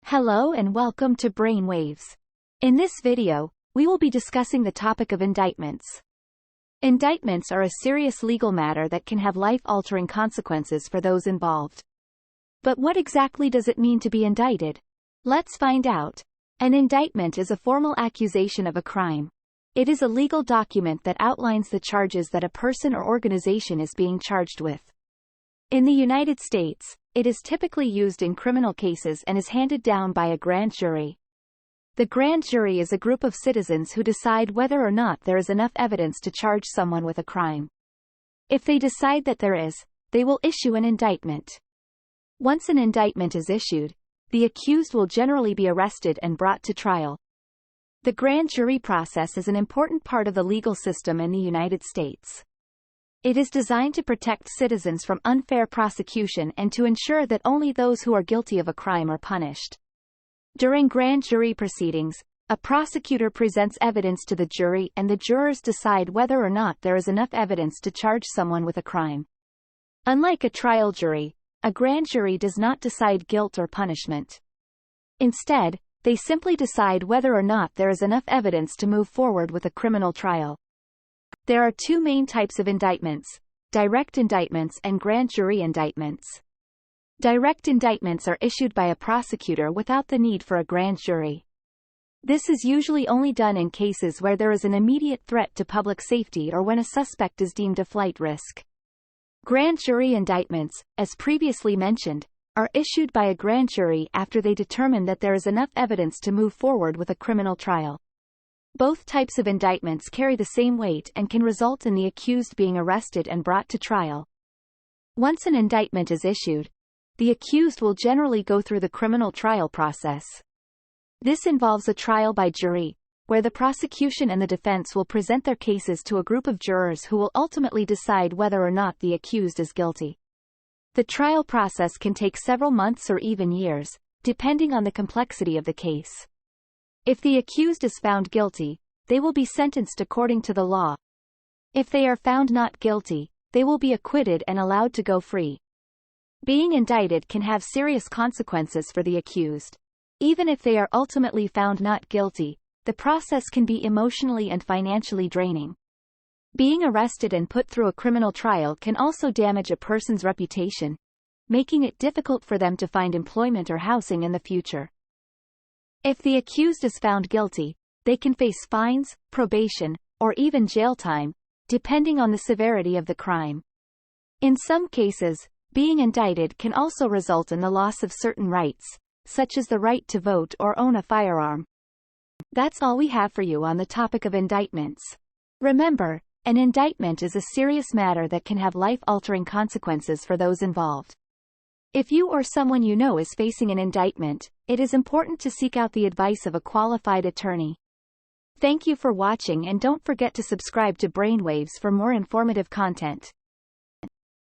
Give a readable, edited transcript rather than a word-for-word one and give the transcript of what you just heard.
Hello and welcome to Brainwaves. In this video, we will be discussing the topic of indictments. Indictments are a serious legal matter that can have life-altering consequences for those involved. But what exactly does it mean to be indicted? Let's find out. An indictment is a formal accusation of a crime. It is a legal document that outlines the charges that a person or organization is being charged with. In the United States, it is typically used in criminal cases and is handed down by a grand jury. The grand jury is a group of citizens who decide whether or not there is enough evidence to charge someone with a crime. If they decide that there is, they will issue an indictment. Once an indictment is issued, the accused will generally be arrested and brought to trial. The grand jury process is an important part of the legal system in the United States. It is designed to protect citizens from unfair prosecution and to ensure that only those who are guilty of a crime are punished. During grand jury proceedings, a prosecutor presents evidence to the jury and the jurors decide whether or not there is enough evidence to charge someone with a crime. Unlike a trial jury, a grand jury does not decide guilt or punishment. Instead, they simply decide whether or not there is enough evidence to move forward with a criminal trial. There are two main types of indictments: direct indictments and grand jury indictments. Direct indictments are issued by a prosecutor without the need for a grand jury. This is usually only done in cases where there is an immediate threat to public safety or when a suspect is deemed a flight risk. Grand jury indictments, as previously mentioned, are issued by a grand jury after they determine that there is enough evidence to move forward with a criminal trial. Both types of indictments carry the same weight and can result in the accused being arrested and brought to trial. Once an indictment is issued, the accused will generally go through the criminal trial process. This involves a trial by jury, where the prosecution and the defense will present their cases to a group of jurors who will ultimately decide whether or not the accused is guilty. The trial process can take several months or even years, depending on the complexity of the case. If the accused is found guilty, they will be sentenced according to the law. If they are found not guilty, they will be acquitted and allowed to go free. Being indicted can have serious consequences for the accused. Even if they are ultimately found not guilty, the process can be emotionally and financially draining. Being arrested and put through a criminal trial can also damage a person's reputation, making it difficult for them to find employment or housing in the future. If the accused is found guilty, they can face fines, probation, or even jail time, depending on the severity of the crime. In some cases, being indicted can also result in the loss of certain rights, such as the right to vote or own a firearm. That's all we have for you on the topic of indictments. Remember, an indictment is a serious matter that can have life-altering consequences for those involved. If you or someone you know is facing an indictment, it is important to seek out the advice of a qualified attorney. Thank you for watching and don't forget to subscribe to Brainwaves for more informative content.